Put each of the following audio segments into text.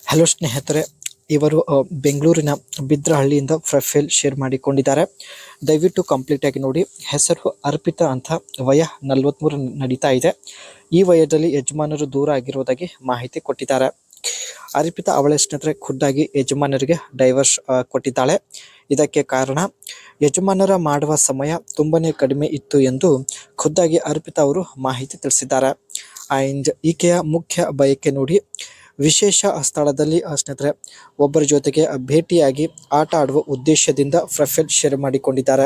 Hello ಸ್ನೇಹಿತರೆ, ಇವರು ಬೆಂಗಳೂರಿನ ಬಿದ್ರಹಳ್ಳಿಯಿಂದ ಪ್ರೊಫೈಲ್ ಶೇರ್ ಮಾಡಿಕೊಂಡಿದ್ದಾರೆ. ದಯವಿಟ್ಟು ಕಂಪ್ಲೀಟ್ ಆಗಿ ನೋಡಿ. ಹೆಸರು ಅರ್ಪಿತಾ ಅಂತ, ವಯ 43 ನಡೀತಾ ಇದೆ. ಈ ವಯದಲ್ಲಿ ಯಜಮಾನರು ದೂರ ಆಗಿರುವುದಾಗಿ ಮಾಹಿತಿ ಕೊಟ್ಟಿದ್ದಾರೆ. ಅರ್ಪಿತಾ ಅವಳ ಸ್ನೇಹಿತರೆ ಖುದ್ದಾಗಿ ಯಜಮಾನರಿಗೆ ಡೈವರ್ಸ್ ಕೊಟ್ಟಿದ್ದಾಳೆ. ಇದಕ್ಕೆ ಕಾರಣ ಯಜಮಾನರ ಮಾಡುವ ಸಮಯ ತುಂಬಾನೇ ಕಡಿಮೆ ಇತ್ತು ಎಂದು ಖುದ್ದಾಗಿ ಅರ್ಪಿತಾ ಅವರು ಮಾಹಿತಿ ತಿಳಿಸಿದ್ದಾರೆ. ಆ್ಯಂಡ್ ಈಕೆಯ ಮುಖ್ಯ ಬಯಕೆ ನೋಡಿ, ವಿಶೇಷ ಸ್ಥಳದಲ್ಲಿ ಸ್ನೇಹಿತರೆ ಒಬ್ಬರ ಜೊತೆಗೆ ಭೇಟಿಯಾಗಿ ಆಟ ಆಡುವ ಉದ್ದೇಶದಿಂದ ಪ್ರೊಫೈಲ್ ಶೇರ್ ಮಾಡಿಕೊಂಡಿದ್ದಾರೆ.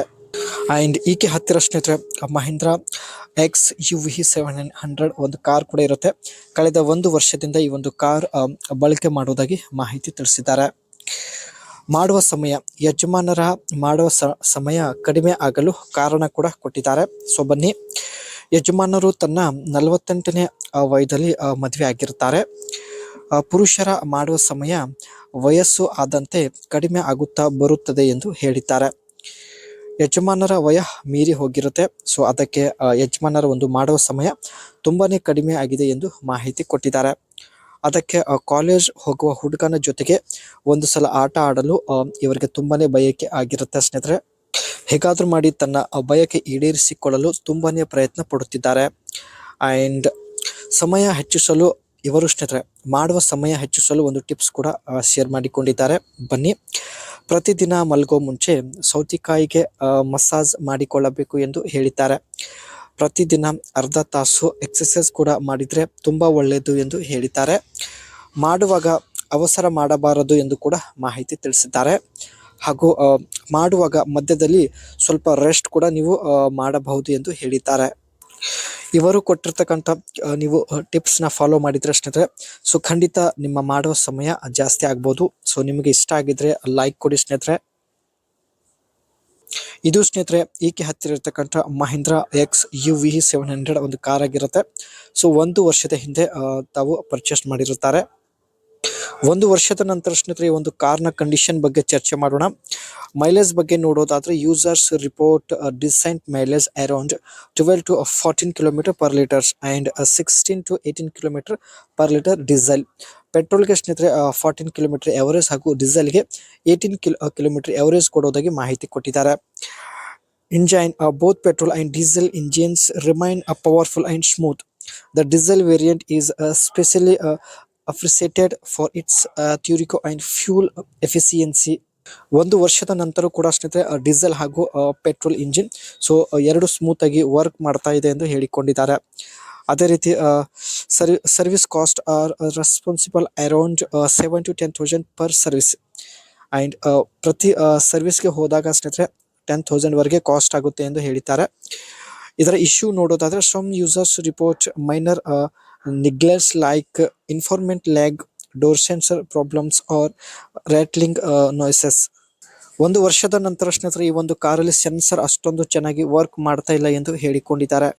ಆ್ಯಂಡ್ ಈಕೆ ಹತ್ತಿರ ಸ್ನೇಹಿತರೆ ಮಹೀಂದ್ರಾ XUV700 ಒಂದು ಕಾರ್ ಕೂಡ ಇರುತ್ತೆ. ಕಳೆದ 1 ವರ್ಷದಿಂದ ಈ ಒಂದು ಕಾರ್ ಬಳಕೆ ಮಾಡುವುದಾಗಿ ಮಾಹಿತಿ ತಿಳಿಸಿದ್ದಾರೆ. ಮಾಡುವ ಸಮಯ, ಯಜಮಾನರ ಮಾಡುವ ಸಮಯ ಕಡಿಮೆ ಆಗಲು ಕಾರಣ ಕೂಡ ಕೊಟ್ಟಿದ್ದಾರೆ. ಸೊ ಬನ್ನಿ, ಯಜಮಾನರು ತನ್ನ 48ನೇ ವಯದಲ್ಲಿ ಮದುವೆ ಆಗಿರ್ತಾರೆ. ಪುರುಷರ ಮಾಡುವ ಸಮಯ ವಯಸ್ಸು ಆದಂತೆ ಕಡಿಮೆ ಆಗುತ್ತಾ ಬರುತ್ತದೆ ಎಂದು ಹೇಳಿದ್ದಾರೆ. ಯಜಮಾನರ ವಯ ಮೀರಿ ಹೋಗಿರುತ್ತೆ. ಸೊ ಅದಕ್ಕೆ ಯಜಮಾನರ ಒಂದು ಮಾಡುವ ಸಮಯ ತುಂಬಾನೇ ಕಡಿಮೆ ಆಗಿದೆ ಎಂದು ಮಾಹಿತಿ ಕೊಟ್ಟಿದ್ದಾರೆ. ಅದಕ್ಕೆ ಕಾಲೇಜ್ ಹೋಗುವ ಹುಡುಗನ ಜೊತೆಗೆ ಒಂದು ಸಲ ಆಟ ಆಡಲು ಇವರಿಗೆ ತುಂಬಾನೇ ಬಯಕೆ ಆಗಿರುತ್ತೆ ಸ್ನೇಹಿತರೆ. ಹೇಗಾದ್ರೂ ಮಾಡಿ ತನ್ನ ಬಯಕೆ ಈಡೇರಿಸಿಕೊಳ್ಳಲು ತುಂಬಾನೇ ಪ್ರಯತ್ನ ಪಡುತ್ತಿದ್ದಾರೆ. ಆ್ಯಂಡ್ ಸಮಯ ಹೆಚ್ಚಿಸಲು ಇವರು ಸ್ನೇಹಿತರೆ ಮಾಡುವ ಸಮಯ ಹೆಚ್ಚಿಸಲು ಒಂದು ಟಿಪ್ಸ್ ಕೂಡ ಶೇರ್ ಮಾಡಿಕೊಂಡಿದ್ದಾರೆ. ಬನ್ನಿ, ಪ್ರತಿದಿನ ಮಲಗೋ ಮುಂಚೆ ಸೌತೆಕಾಯಿಗೆ ಮಸಾಜ್ ಮಾಡಿಕೊಳ್ಳಬೇಕು ಎಂದು ಹೇಳಿದ್ದಾರೆ. ಪ್ರತಿದಿನ ಅರ್ಧ ತಾಸು ಎಕ್ಸಸೈಸ್ ಕೂಡ ಮಾಡಿದರೆ ತುಂಬ ಒಳ್ಳೆಯದು ಎಂದು ಹೇಳಿದ್ದಾರೆ. ಮಾಡುವಾಗ ಅವಸರ ಮಾಡಬಾರದು ಎಂದು ಕೂಡ ಮಾಹಿತಿ ತಿಳಿಸಿದ್ದಾರೆ. ಹಾಗೂ ಮಾಡುವಾಗ ಮಧ್ಯದಲ್ಲಿ ಸ್ವಲ್ಪ ರೆಸ್ಟ್ ಕೂಡ ನೀವು ಮಾಡಬಹುದು ಎಂದು ಹೇಳಿದ್ದಾರೆ. ಇವರು ಕೊಟ್ಟಿರ್ತಕ್ಕಂಥ ನೀವು ಟಿಪ್ಸ್ನ ಫಾಲೋ ಮಾಡಿದರೆ ಸ್ನೇಹಿತರೆ, ಸೊ ಖಂಡಿತ ನಿಮ್ಮ ಮಾಡುವ ಸಮಯ ಜಾಸ್ತಿ ಆಗ್ಬೋದು. ಸೊ ನಿಮಗೆ ಇಷ್ಟ ಆಗಿದ್ರೆ ಲೈಕ್ ಕೊಡಿ ಸ್ನೇಹಿತರೆ. ಇದು ಸ್ನೇಹಿತರೆ ಈಕೆ ಹತ್ತಿರ ಇರ್ತಕ್ಕಂಥ ಮಹೀಂದ್ರಾ XUV700 ಒಂದು ಕಾರ್ ಆಗಿರುತ್ತೆ. ಸೊ 1 ವರ್ಷದ ಹಿಂದೆ ತಾವು ಪರ್ಚೇಸ್ ಮಾಡಿರುತ್ತಾರೆ. 1 ವರ್ಷದ ನಂತರ ಸ್ನೇಹಿತರೆ ಈ ಒಂದು ಕಾರ್ನ ಕಂಡೀಷನ್ ಬಗ್ಗೆ ಚರ್ಚೆ ಮಾಡೋಣ. ಮೈಲೇಜ್ ಬಗ್ಗೆ ನೋಡೋದಾದ್ರೆ users report decent mileage around 12 to 14 km/L and 16 to 18 km/L diesel. ಪೆಟ್ರೋಲ್ಗೆ ಸ್ನೇಹಿತರೆ 14 km ಎವರೇಜ್ ಹಾಗೂ ಡೀಸೆಲ್ಗೆ 18 km ಎವರೇಜ್ ಕೊಡೋದಾಗಿ ಮಾಹಿತಿ ಕೊಟ್ಟಿದ್ದಾರೆ. Engine, both petrol and diesel engines remain powerful and smooth. The diesel variant is specially appreciated for its turbo and fuel efficiency. 1 ವರ್ಷದ ನಂತರ ಕೂಡ ಸ್ನೇಹಿತರೆ diesel ಹಾಗೂ ಪೆಟ್ರೋಲ್ ಇಂಜಿನ್ ಸೊ 2 ಸ್ಮೂತ್ ಆಗಿ work ಮಾಡ್ತಾ ಇದೆ ಎಂದು ಹೇಳಿಕೊಂಡಿದ್ದಾರೆ. ಅದೇ ರೀತಿ service cost are responsible around 7 to 10,000 per service. And ಪ್ರತಿ ಸರ್ವಿಸ್ಗೆ ಹೋದಾಗ ಸ್ನೇಹಿತರೆ 10,000 ವರೆಗೆ ಕಾಸ್ಟ್ ಆಗುತ್ತೆ ಎಂದು ಹೇಳಿದ್ದಾರೆ. ಇದರ ಇಶ್ಯೂ ನೋಡೋದಾದ್ರೆ some users report minor neglects like infotainment lag, door sensor problems or rattling noises. 1 ವರ್ಷದ ನಂತರ ಸ್ನೇಹಿತರೆ ಈ ಒಂದು ಕಾರಲ್ಲಿ ಸೆನ್ಸರ್ ಅಷ್ಟೊಂದು ಚೆನ್ನಾಗಿ ವರ್ಕ್ ಮಾಡ್ತಾ ಇಲ್ಲ ಎಂದು ಹೇಳಿಕೊಂಡಿದ್ದಾರೆ.